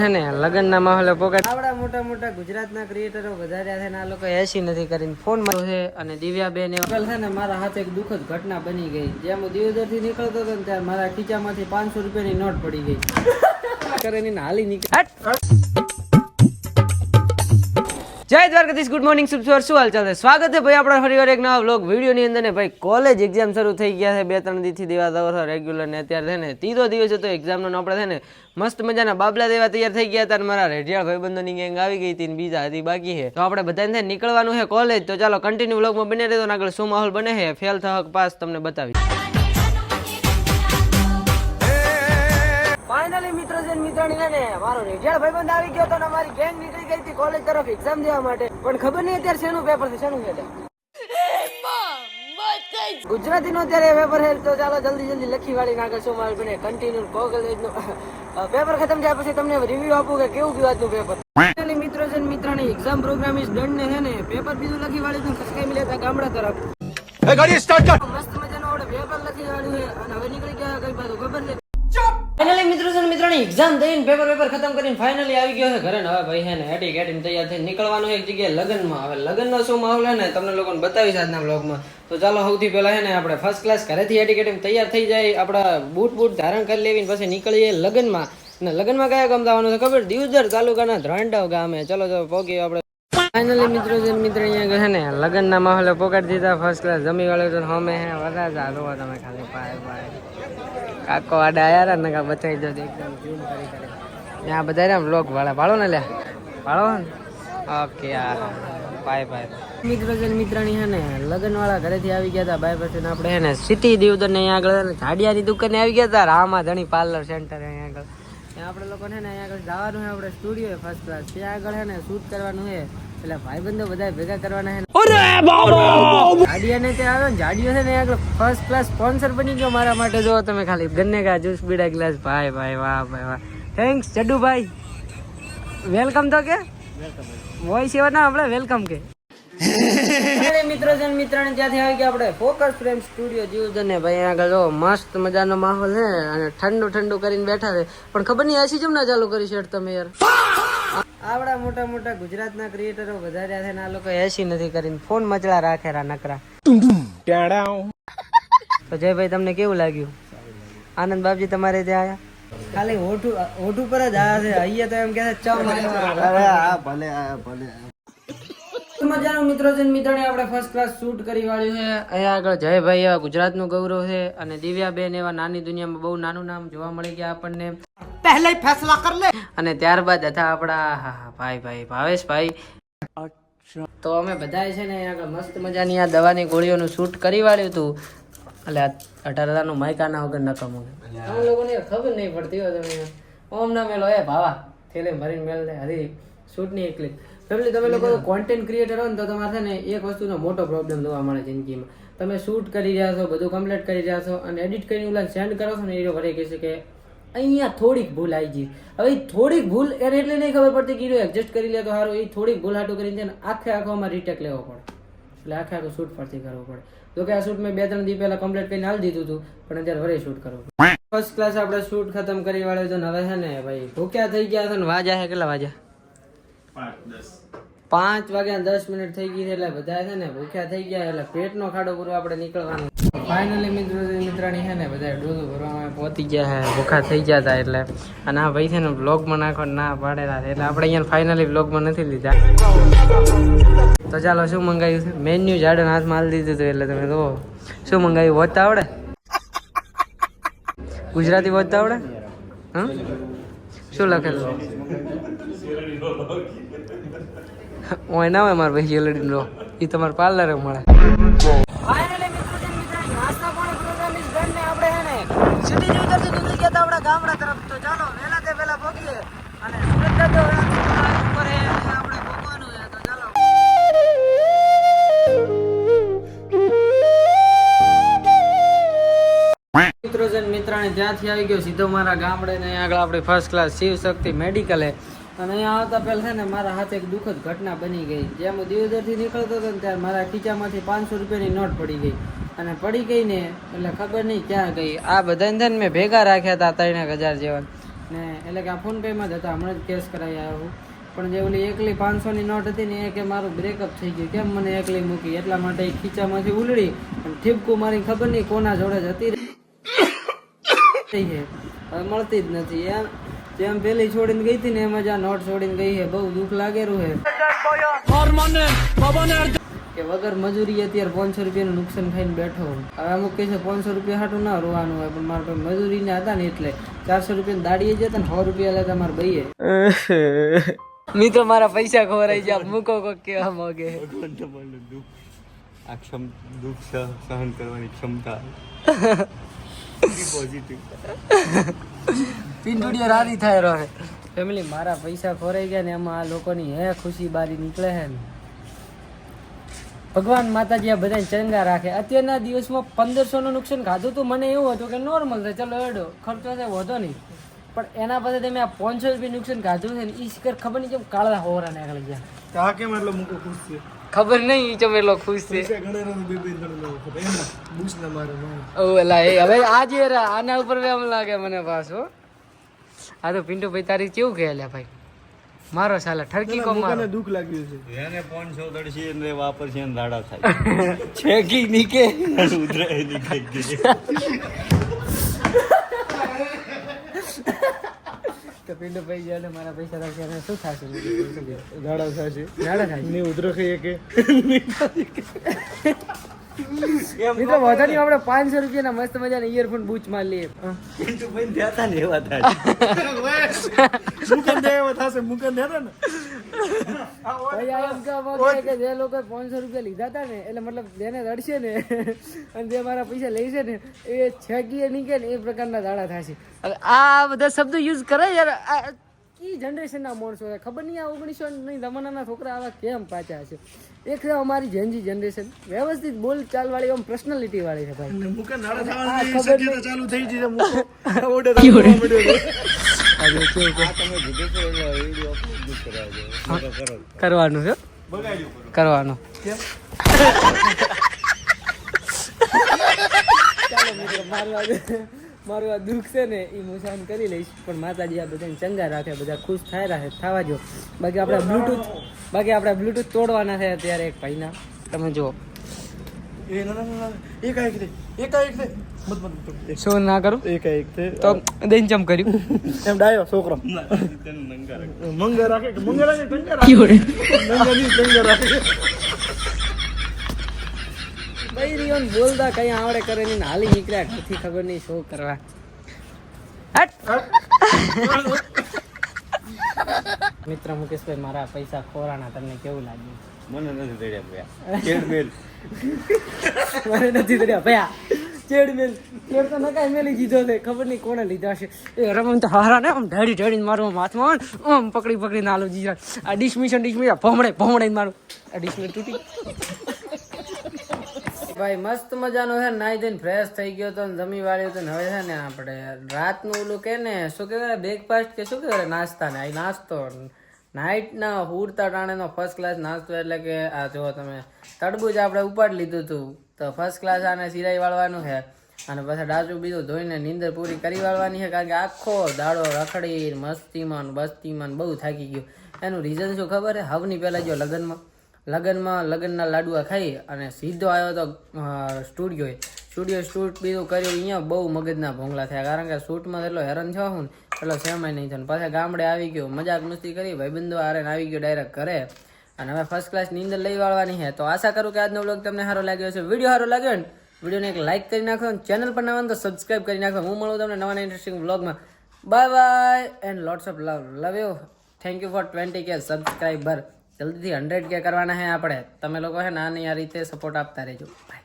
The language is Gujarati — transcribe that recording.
છે ને લગ્નના માહોલે પોકાટ આવડા મોટા મોટા ગુજરાતના ક્રિએટરો વધાર્યા છે ને આ લોકો એસી નથી કરીને ફોનમાં છે. અને દિવ્યાબેન એવું છે ને મારા હાથે એક દુઃખદ ઘટના બની ગઈ. જેમ હું દિયોદર થી નીકળતો હતો ને ત્યારે મારા ખીચામાંથી 500 રૂપિયાની નોટ પડી ગઈ. કરીને હાલી નીકળી. જય દ્વારકાધીશ, ગુડ મોર્નિંગ, શુભ સવાર, શું હાલ ચાલ છે? સ્વાગત છે ભાઈ આપણા ફરીવાર એક નવા વ્લોગ વિડીયોની અંદર ને ભાઈ કોલેજ એક્ઝામ શરૂ થઈ ગયા છે. 2-3 દિવસથી દેવા દવા રેગ્યુલર ને અત્યારે છે ને ત્રીજો દિવસ હતો એક્ઝામનો. આપણે છે ને મસ્ત મજાના બાબલા દેવા તૈયાર થઈ ગયા હતા. મારા રેડિયાળ ભાઈબંધોની ગેંગ આવી ગઈ હતી ને બીજા હજી બાકી છે. તો આપણે બધાને નીકળવાનું છે કોલેજ. તો ચાલો કન્ટિન્યુ વ્લોગમાં બને રહેતો ને આગળ શું માહોલ બને છે ફેલ થક પાસ તમને બતાવી. ફાઇનલી મિત્રો છે મિત્રાણી ને મારો રેડિયાળ ભાઈબંધ આવી ગયો તો ને અમારી ગેંગ નીકળી ગઈ હતી કોલેજ તરફ એક્ઝામ દેવા માટે. પણ ખબર નહીં અત્યારે શેનું પેપર છે, શેનું છે ગુજરાતી નો અત્યારે પેપર છે. તો ચાલો જલ્દી લખી વાળી નાખે શું માલ બને કન્ટિન્યુ કોલેજ નું પેપર ખતમ થયા પછી તમને રિવ્યુ આપું કે કેવું ગયું આજનું પેપર. ફાઇનલી મિત્રો છે મિત્રાણી એક્ઝામ પ્રોગ્રામ ઇઝ ડન ને છે ને પેપર બીજું લખી વાળી તું ખસકાઈ મળ્યા ગામડા તરફ. મસ્ત મજાનું આપણે પેપર લખી વાળ્યું છે અને હવે નીકળી ગયા કઈ બાજુ ખબર છે. ફાઇનલી મિત્રો છે મિત્રોની એક્ઝામ દઈને પેપર ખતમ કરીને ફાઇનલી આવી ગયો છે ઘરે ને. હવે ભાઈ છે ને હેડી ગેટીને તૈયાર થઈને નીકળવાનું એક જગ્યાએ લગ્નમાં. હવે લગ્નનો શું માહોલ છે ને તમને લોકોને બતાવીશ આજના વ્લોગમાં. તો ચાલો સૌથી પહેલા છે ને આપણે ફર્સ્ટ ક્લાસ ઘરેથી હેડી ગેટીને તૈયાર થઈ જાય, આપણા બૂટ ધારણ કરી લેવીને પછી નીકળીએ લગ્નમાં. અને લગ્નમાં કયા ગામ જવાનું છે ખબર? દિયોદર તાલુકાના ધ્રાંડાવ ગામે. ચલો તો પહોંચી આપણે. ફાઇનલી મિત્રો છે મિત્ર અહીંયા છે ને લગ્નના માહોલે પોકાડી દીધા. ફર્સ્ટ ક્લાસ જમી વાળો તો હમે હે વરાજા જોવા તમે ખાલી પાય પાય કાકો આડા આયા ને કા બતાવી દો એકદમ ઝૂમ કરી ત્યાં બધા ને વ્લોગ વાળા ભાળો ને લે ભાળો ને. ઓકે યાર બાય બાય મિત્રો છે મિત્રાણી છે ને લગ્ન વાળા ઘરેથી આવી ગયા હતા. બાય પછી આપણે છે ને સિટી દિયોદર ને અહીંયા આગળ ઝાડિયાની દુકાને આવી ગયા હતા. રામા ધણી પાર્લર સેન્ટર અહીંયા આગળ. ત્યાં આપણે લોકોને ને અહીંયા આગળ જવાનું છે આપણે સ્ટુડિયો ફર્સ્ટ ક્લાસ. ત્યાં આગળ છે ને શૂટ કરવાનું છે. એટલે ભાઈબંધો બધા ભેગા કરવાના છે. જાડિયા ને ત્યાં આવ્યો ને જાડિયો છે ને આગળ ફર્સ્ટ ક્લાસ સ્પોન્સર બની ગયો મારા માટે. જો તમે ખાલી ગન્ને કા જ્યુસ બીડા ગ્લાસ. ભાઈ ભાઈ વાહ ભાઈ વાહ, થેન્ક્સ જડ્ડુભાઈ. વેલકમ તો કે વોઇસ એવા ના આપણે વેલકમ કે મિત્રો છે મિત્રાણી ત્યાંથી આવી ગયા આપણે ફોકસ ફ્રેમ સ્ટુડિયો જીવદર ને ભાઈ આગળ જો મસ્ત મજાનો માહોલ છે અને ઠંડુ કરીને બેઠા છે. પણ ખબર નહીં એસી જેમ ના ચાલુ કરી છે તમે યાર. આવડા મોટા મોટા ગુજરાતના ક્રિએટરો વધાર્યા છે ને આ લોકો એસી નથી કરીને ફોન મચડા રાખેલા નકરા. તો જયભાઈ તમને કેવું લાગ્યું? આનંદ બાપજી તમારે ત્યાં આયા? ખાલી હોઠું પર જ આયા છે. અહીંયા તો એમ કે મજાનો મિત્રો છે મિત્રોને આપણે ફર્સ્ટ ક્લાસ શૂટ કરી વાળ્યું છે. અહીંયા આગળ જયભાઈ એવા ગુજરાતનું ગૌરવ છે અને દિવ્યાબેન એવા નાની દુનિયામાં બહુ નાનું નામ જોવા મળી ગયા આપણને. પહેલા ફેસલા કર લે. અને ત્યારબાદ હતા આપણા ભાઈ ભાવેશભાઈ. તો અમે બધા છે ને અહીંયા આગળ મસ્ત મજાની આ દવાની ગોળીઓનું શૂટ કરી વાળ્યું હતું. એટલે 18,000 નું માઇક આના વગર નકમ આ લોકોને ખબર નહીં પડતી હોય. તમે ઓમ ના મેલો એ ભાવા થેલે ભરીને મેલ દે હરી શૂટ ની એકલી. ફેમિલી તમે લોકો કોન્ટેન્ટ ક્રિએટર હો ને તો તમારે છે ને એક વસ્તુનો મોટો પ્રોબ્લેમ જોવા મળે જિંદગીમાં. તમે શૂટ કરી રહ્યા છો, બધું કમ્પ્લીટ કરી રહ્યા છો અને એડિટ કરીને ઓલા સેન્ડ કરો છો ને એ ઘરે કહેશે કે અહીંયા થોડીક ભૂલ આવી ગઈ. હવે થોડીક ભૂલ એને એટલે નહીં ખબર પડતી કે એડજસ્ટ કરી લે તો સારું. એ થોડીક ભૂલ હાટું કરીને છે ને આખોમાં રીટેક લેવો પડે. એટલે આખું શૂટ ફરતી કરવું પડે. જો કે આ શૂટ મેં 2-3 દિવસ પહેલા કમ્પ્લીટ કરીને હાલ દીધું હતું પણ અત્યારે વરે શૂટ કરવું. ફર્સ્ટ ક્લાસ આપણે શૂટ ખતમ કરી વાળે તો હવે છે ને ભાઈ ભૂખ્યા થઈ ગયા છે ને વાજા છે કેટલા વાજા 5 વાગ્યા 10 મિનિટ થઈ ગઈ છે. એટલે બધા છે ને ભૂખ્યા થઈ ગયા એટલે પેટનો ખાડો પૂરો આપણે નીકળવાનું. ફાઇનલી મિત્રાણી છે ને બધા ડોઝો ભરવામાં પહોંચી ગયા છે. ભૂખા થઈ ગયા હતા એટલે. અને આ ભાઈ છે ને બ્લોગમાં નાખો ના પાડેલા છે એટલે આપણે અહીંયા ફાઇનલી બ્લોગમાં નથી લીધા. તો ચાલો શું મંગાવ્યું છે? મેન્યુ જાડે હાથમાં હાલ દીધું હતું એટલે તમે કહો શું મંગાવ્યું? વોચતા આવડે? ગુજરાતી વોચતા આવડે? હા શું લખેલું? ઓય ના હોય મારા ભાઈ જેલડી નો એ તમારે પાર્લરે મળે. સિટી ઉતરથી નીકળી ગયા હતા આપણા ગામડા તરફ. તો ચાલો વહેલા તે પહેલા પહોંચીએ અને ઉપર આપણે પહોંચવાનું છે. તો ચાલો મિત્રો છે મિત્રાણી ત્યાંથી આવી ગયો સીધો મારા ગામડે ને આગળ આપણી ફર્સ્ટ ક્લાસ શિવ શક્તિ મેડિકલે. અને અહીંયા આવતા પહેલા છે ને મારા હાથે એક દુઃખદ ઘટના બની ગઈ. જેમ હું દિયોદર થી નીકળતો હતો ને ત્યારે મારા ખીચામાંથી 500 રૂપિયાની નોટ પડી ગઈ. અને પડી ગઈ ને એટલે ખબર નહીં ક્યાં ગઈ. આ બધાને છે ને મેં ભેગા રાખ્યા હતા 3,000 જેવા. ને એટલે કે આ ફોન પેમાં જ હતા, હમણાં જ કેસ કરાવી આવ્યો હું. પણ જે ઓલી એકલી 500ની નોટ હતી ને એ કે મારું બ્રેકઅપ થઈ ગયું, કેમ મને એકલી મૂકી, એટલા માટે એ ખીચામાંથી ઉલડી અને ઠીપકું મારી ખબર નહીં કોના જોડે જતી રહી છે, હવે મળતી જ નથી. એમ જેમ પેલી છોડીને ગઈ હતી ને એમ જ આ નોટ છોડીને ગઈ છે. બહુ દુઃખ લાગેલું છે કે વગર મજૂરી અત્યારે 500 રૂપિયાનું નુકસાન ખાઈને બેઠો. હવે અમુક કહે છે 500 રૂપિયા હાટું ના રોવાનું હોય, પણ મારા પાસે મજૂરીને હતા ને એટલે 400 રૂપિયા દાડીએ જતા ને 100 રૂપિયા લેતા મારા ભાઈએ. મિત્રો મારા પૈસા ખવરાઈ જાય, મૂકો કોક કેવા માંગે. દુઃખ સહન કરવાની ક્ષમતા પિંડુડિયા રારી થાય રહે. ફેમિલી મારા પૈસા ખોરાઈ ગયા ને એમાં આ લોકોની હે ખુશી બારી નીકળે છે ને. ભગવાન માતાજી આ બધાને ચંગા રાખે. અત્યારના દિવસમાં 1500નું નુકસાન ખાધું તો મને એવું હતું કે નોર્મલ છે, ચલો એડો ખર્ચો છે વધો નહીં, પણ એના પછી તમે આ 500 રૂપિયા નુકસાન ખાધું છે ને એ શિખર ખબર નહીં કેમ કાળા હોરા નીકળી ગયા. આ કેમ એટલો મૂકો ખુશ છે ખબર નહીં ઈ ચમ એટલો ખુશ છે. હવે આજે આના ઉપર એમ લાગે મને પાછો. આ તો પિન્ટુ ભાઈ તારી કેવું કહે લે ભાઈ, મારો સાલા ઠરકી કો મારો. દુઃખ લાગ્યું છે એને 500 દડશે ને વાપરશે ને દાડા થાય છે કી નીકે ઉધરાય નીકળી તો પિન્ટુ ભાઈ જાને મારા પૈસા રાખે એને શું થશે? દાડા થશે થાય ને ઉધરો ખાઈએ કે મિત્રો વધુ નહીં આપણે 500 રૂપિયાના મસ્ત મજાના ઇયરફોન બૂચ માં લઈએ. પિન્ટુ ભાઈ દેતા ને એવા થાય મુકન દે એવા થશે મુકન દેતા ને ભાઈ આ એમ કહેવા માંગે કે જે લોકો 500 રૂપિયા લીધા હતા ને એટલે મતલબ જેને રડશે ને અને જે મારા પૈસા લેશે ને એ છેકીએ નીકળે ને એ પ્રકારના દાડા થશે. હવે આ બધા શબ્દો યુઝ કરે યાર. ઈ જનરેશનના માણસો છે, ખબર નહીં આ 1900ની જમાનાના છોકરા આવા કેમ પાછા હશે. એક છે અમારી જેનજી જનરેશન, વ્યવસ્થિત બોલ ચાલ વાળી, આમ પર્સનાલિટી વાળી છે ભાઈ. મુકન દાડા થવાની શક્યતા ચાલુ થઈ ગઈ છે મુકો ઓર્ડર કરવાનું છે કરવાનું. ચાલો મિત્રો મારું આ દુઃખ છે ને એ હું સહન કરી લઈશ, પણ માતાજી આ બધાને ચંગા રાખે, બધા ખુશ થવા જો. બાકી આપણે બ્લૂટૂથ તોડવાના છે અત્યારે એક ભાઈના. તમે જુઓ શું ના કરું તો દઈને ચમ કર્યું એમ ડાયો છોકરો મંગા રાખે બોલતા કઈ આવડે કરે નહીં, હાલી નીકળ્યા નથી ખબર નહીં શું કરવા. મિત્ર મુકેશભાઈ મારા પૈસા ખોરાના તમને કેવું લાગ્યું? મને નથી દડ્યા ભયા ચેડમેલ ચેડ તો નકાય મેલી દીધો છે, ખબર નહીં કોને લીધા છે. એ રમણ તો હારા ને આમ ઢાળીને મારું હાથમાં આમ પકડીને આલો જીરા. આ ડિસમિશન ભમડે મારું આ ડિસ્મિશન તૂટી. ભાઈ મસ્ત મજાનો છે, નાઈ ધોઈને ફ્રેશ થઈ ગયો તો જમી વાળ્યો તો હવે છે ને આપણે રાતનું ઓલું કે ને શું કહેવાય બ્રેકફાસ્ટ કે શું કહેવાય નાસ્તા ને આ નાસ્તો નાઇટના ઉડતા ટાણેનો ફર્સ્ટ ક્લાસ નાસ્તો. એટલે કે આ જો તમે તડબૂચ આપણે ઉપાડી લીધું હતું તો ફર્સ્ટ ક્લાસ આને સિરાઈ વાળવાનું છે અને પછી ડાચું બીજું ધોઈને નીંદર પૂરી કરી વાળવાની છે, કારણ કે આખો દાડો રખડી મસ્તીમાં બસ્તીમાં બહુ થાકી ગયું. એનું રીઝન શું ખબર છે? હવની પહેલાં જો લગ્નના લાડુઆ ખાઈ અને સીધો આવ્યો તો સ્ટુડિયો શૂટ બીજું કર્યું. અહીંયા બહુ મગજના ભોંગલા થયા, કારણ કે શૂટમાં એટલો હેરાન થયો હું એટલો સેમાય નહીં થયો. પાછા ગામડે આવી ગયો, મજાક મસ્તી કરી, ભાઈબંધો આરે આવી ગયો ડાયરેક્ટ ઘરે અને હવે ફર્સ્ટ ક્લાસ નીંદર લઈ વાળવાની છે. તો આશા કરું કે આજનો વ્લોગ તમને સારો લાગ્યો છે. વિડીયો સારો લાગ્યો ને વિડીયોને એક લાઇક કરી નાખો, ચેનલ પર નવા તો સબસ્ક્રાઈબ કરી નાખો. હું મળું તમને નવા ઇન્ટરેસ્ટિંગ વ્લોગમાં. Bye bye and lots of love you. Thank you for 20K subscriber. જલ્દીથી 100K કરવાના છે આપણે. તમે લોકો છે ને આની આ રીતે સપોર્ટ આપતા રહેજો. બાય.